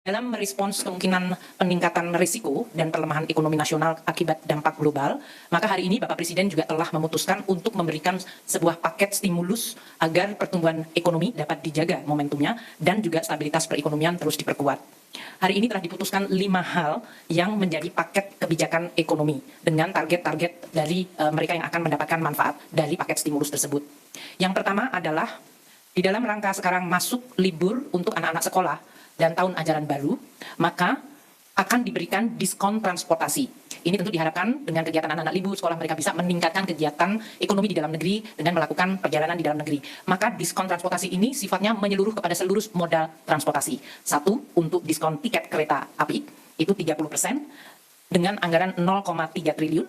Dalam merespons kemungkinan peningkatan risiko dan pelemahan ekonomi nasional akibat dampak global, maka hari ini Bapak Presiden juga telah memutuskan untuk memberikan sebuah paket stimulus agar pertumbuhan ekonomi dapat dijaga momentumnya dan juga stabilitas perekonomian terus diperkuat. Hari ini telah diputuskan 5 hal yang menjadi paket kebijakan ekonomi dengan target-target dari mereka yang akan mendapatkan manfaat dari paket stimulus tersebut. Yang pertama adalah di dalam rangka sekarang masuk libur untuk anak-anak sekolah dan tahun ajaran baru, maka akan diberikan diskon transportasi. Ini tentu diharapkan dengan kegiatan anak-anak libur sekolah mereka bisa meningkatkan kegiatan ekonomi di dalam negeri dengan melakukan perjalanan di dalam negeri. Maka diskon transportasi ini sifatnya menyeluruh kepada seluruh moda transportasi. Satu, untuk diskon tiket kereta api, itu 30%, dengan anggaran 0,3 triliun,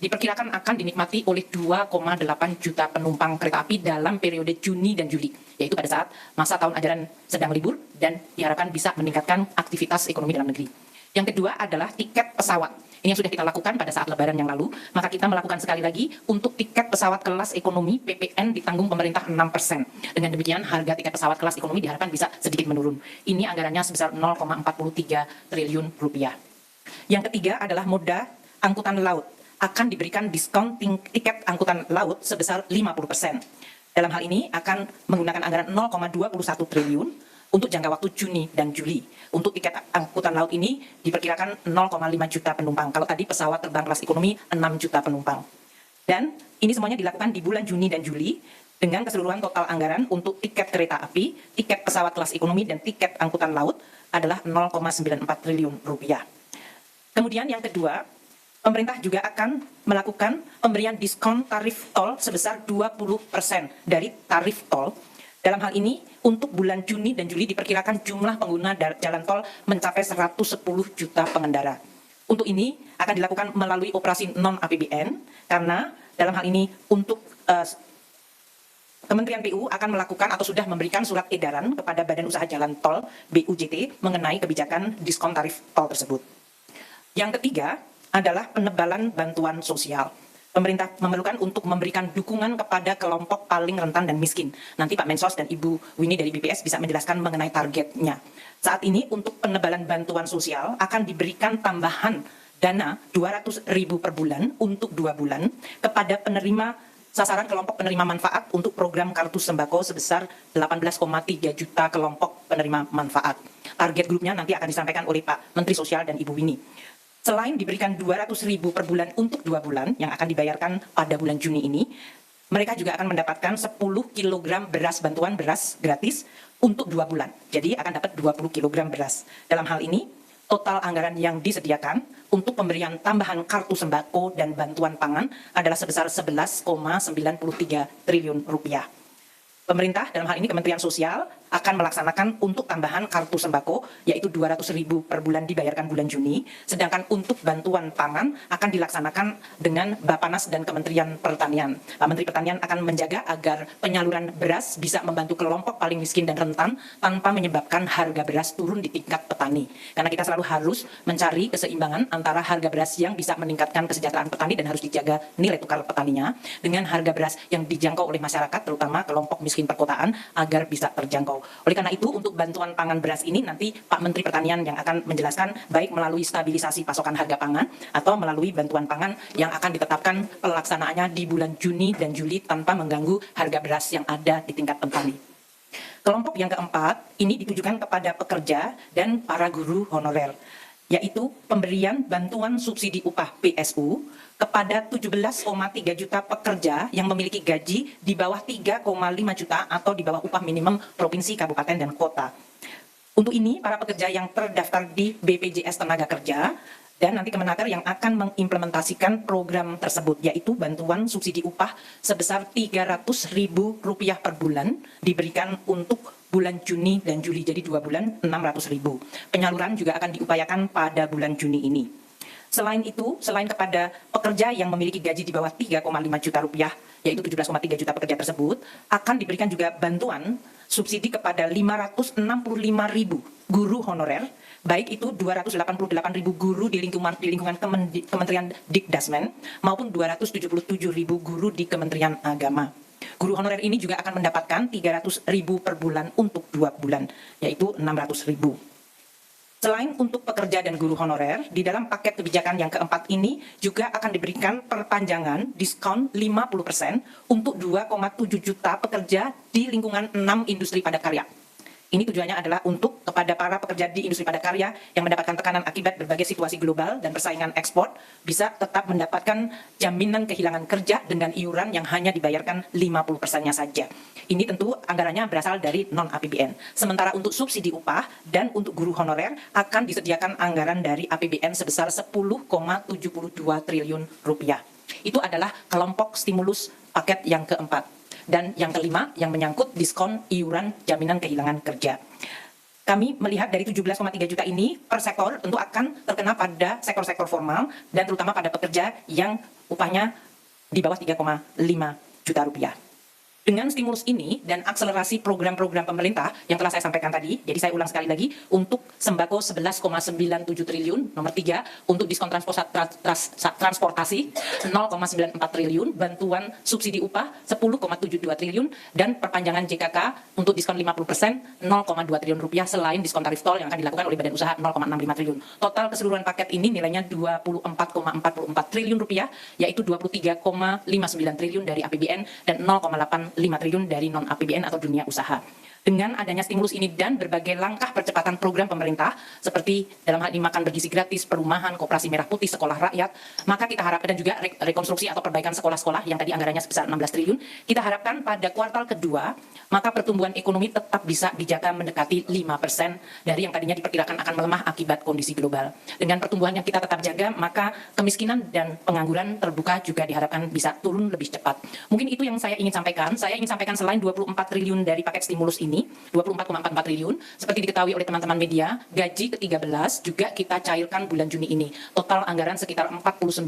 diperkirakan akan dinikmati oleh 2,8 juta penumpang kereta api dalam periode Juni dan Juli, yaitu pada saat masa tahun ajaran sedang libur dan diharapkan bisa meningkatkan aktivitas ekonomi dalam negeri. Yang kedua adalah tiket pesawat. Ini yang sudah kita lakukan pada saat lebaran yang lalu, maka kita melakukan sekali lagi untuk tiket pesawat kelas ekonomi PPN ditanggung pemerintah 6%. Dengan demikian harga tiket pesawat kelas ekonomi diharapkan bisa sedikit menurun. Ini anggarannya sebesar 0,43 triliun rupiah. Yang ketiga adalah moda angkutan laut. Akan diberikan diskon tiket angkutan laut sebesar 50%. Dalam hal ini akan menggunakan anggaran 0,21 triliun untuk jangka waktu Juni dan Juli. Untuk tiket angkutan laut ini diperkirakan 0,5 juta penumpang. Kalau tadi pesawat terbang kelas ekonomi 6 juta penumpang. Dan ini semuanya dilakukan di bulan Juni dan Juli dengan keseluruhan total anggaran untuk tiket kereta api, tiket pesawat kelas ekonomi, dan tiket angkutan laut adalah 0,94 triliun rupiah. Kemudian yang kedua, pemerintah juga akan melakukan pemberian diskon tarif tol sebesar 20% dari tarif tol. Dalam hal ini, untuk bulan Juni dan Juli diperkirakan jumlah pengguna jalan tol mencapai 110 juta pengendara. Untuk ini akan dilakukan melalui operasi non-APBN, karena dalam hal ini untuk Kementerian PU akan melakukan atau sudah memberikan surat edaran kepada Badan Usaha Jalan Tol BUJT mengenai kebijakan diskon tarif tol tersebut. Yang ketiga adalah penebalan bantuan sosial. Pemerintah memerlukan untuk memberikan dukungan kepada kelompok paling rentan dan miskin. Nanti Pak Mensos dan Ibu Winnie dari BPS bisa menjelaskan mengenai targetnya. Saat ini untuk penebalan bantuan sosial akan diberikan tambahan dana 200.000 per bulan untuk 2 bulan kepada penerima sasaran kelompok penerima manfaat untuk program kartu sembako sebesar 18,3 juta kelompok penerima manfaat. Target grupnya nanti akan disampaikan oleh Pak Menteri Sosial dan Ibu Winnie. Selain diberikan 200.000 per bulan untuk 2 bulan yang akan dibayarkan pada bulan Juni ini, mereka juga akan mendapatkan 10 kg beras bantuan beras gratis untuk 2 bulan. Jadi akan dapat 20 kg beras. Dalam hal ini, total anggaran yang disediakan untuk pemberian tambahan kartu sembako dan bantuan pangan adalah sebesar 11,93 triliun rupiah. Pemerintah, dalam hal ini Kementerian Sosial, akan melaksanakan untuk tambahan kartu sembako, yaitu 200.000 per bulan dibayarkan bulan Juni, sedangkan untuk bantuan pangan akan dilaksanakan dengan Bappenas dan Kementerian Pertanian. Pak Menteri Pertanian akan menjaga agar penyaluran beras bisa membantu kelompok paling miskin dan rentan tanpa menyebabkan harga beras turun di tingkat petani. Karena kita selalu harus mencari keseimbangan antara harga beras yang bisa meningkatkan kesejahteraan petani dan harus dijaga nilai tukar petaninya dengan harga beras yang dijangkau oleh masyarakat, terutama kelompok miskin perkotaan, agar bisa terjangkau. Oleh karena itu, untuk bantuan pangan beras ini nanti Pak Menteri Pertanian yang akan menjelaskan baik melalui stabilisasi pasokan harga pangan atau melalui bantuan pangan yang akan ditetapkan pelaksanaannya di bulan Juni dan Juli tanpa mengganggu harga beras yang ada di tingkat petani. Kelompok yang keempat ini ditujukan kepada pekerja dan para guru honorer, yaitu pemberian bantuan subsidi upah PSU kepada 17,3 juta pekerja yang memiliki gaji di bawah 3,5 juta atau di bawah upah minimum provinsi, kabupaten, dan kota. Untuk ini, para pekerja yang terdaftar di BPJS Tenaga Kerja dan nanti Kemenaker yang akan mengimplementasikan program tersebut, yaitu bantuan subsidi upah sebesar Rp300.000 per bulan diberikan untuk bulan Juni dan Juli, jadi 2 bulan 600.000. Penyaluran juga akan diupayakan pada bulan Juni ini. Selain itu, selain kepada pekerja yang memiliki gaji di bawah 3,5 juta rupiah, yaitu 17,3 juta pekerja tersebut, akan diberikan juga bantuan subsidi kepada 565.000 guru honorer, baik itu 288.000 guru di lingkungan Kementerian Dikdasmen maupun 277.000 guru di Kementerian Agama. Guru honorer ini juga akan mendapatkan 300.000 per bulan untuk 2 bulan, yaitu 600.000. Selain untuk pekerja dan guru honorer, di dalam paket kebijakan yang keempat ini juga akan diberikan perpanjangan diskon 50% untuk 2,7 juta pekerja di lingkungan 6 industri padat karya. Ini tujuannya adalah untuk kepada para pekerja di industri padat karya yang mendapatkan tekanan akibat berbagai situasi global dan persaingan ekspor bisa tetap mendapatkan jaminan kehilangan kerja dengan iuran yang hanya dibayarkan 50%-nya saja. Ini tentu anggarannya berasal dari non-APBN. Sementara untuk subsidi upah dan untuk guru honorer akan disediakan anggaran dari APBN sebesar 10,72 triliun rupiah. Itu adalah kelompok stimulus paket yang keempat. Dan yang kelima, yang menyangkut diskon iuran jaminan kehilangan kerja. Kami melihat dari 17,3 juta ini per sektor tentu akan terkena pada sektor-sektor formal dan terutama pada pekerja yang upahnya di bawah 3,5 juta rupiah. Dengan stimulus ini dan akselerasi program-program pemerintah yang telah saya sampaikan tadi, jadi saya ulang sekali lagi, untuk sembako 11,97 triliun, nomor 3, untuk diskon transportasi 0,94 triliun, bantuan subsidi upah 10,72 triliun, dan perpanjangan JKK untuk diskon 50% 0,2 triliun rupiah selain diskon tarif tol yang akan dilakukan oleh badan usaha 0,65 triliun. Total keseluruhan paket ini nilainya 24,44 triliun rupiah, yaitu 23,59 triliun dari APBN dan 0,85 triliun dari non-APBN atau dunia usaha. Dengan adanya stimulus ini dan berbagai langkah percepatan program pemerintah, seperti dalam hal ini makan bergizi gratis, perumahan, koperasi merah putih, sekolah rakyat, maka kita harapkan, dan juga rekonstruksi atau perbaikan sekolah-sekolah yang tadi anggarannya sebesar 16 triliun, kita harapkan pada kuartal kedua, maka pertumbuhan ekonomi tetap bisa dijaga mendekati 5% dari yang tadinya diperkirakan akan melemah akibat kondisi global. Dengan pertumbuhan yang kita tetap jaga, maka kemiskinan dan pengangguran terbuka juga diharapkan bisa turun lebih cepat. Mungkin itu yang saya ingin sampaikan. Saya ingin sampaikan selain 24 triliun dari paket stimulus ini, 24,44 triliun, seperti diketahui oleh teman-teman media, gaji ke-13 juga kita cairkan bulan Juni ini. Total anggaran sekitar 49,3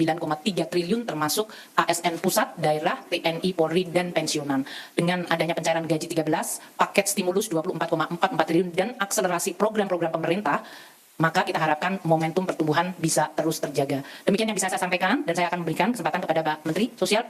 triliun termasuk ASN pusat, daerah, TNI, Polri, dan pensiunan. Dengan adanya pencairan gaji 13, paket stimulus 24,44 triliun, dan akselerasi program-program pemerintah, maka kita harapkan momentum pertumbuhan bisa terus terjaga. Demikian yang bisa saya sampaikan, dan saya akan memberikan kesempatan kepada Pak Menteri Sosial.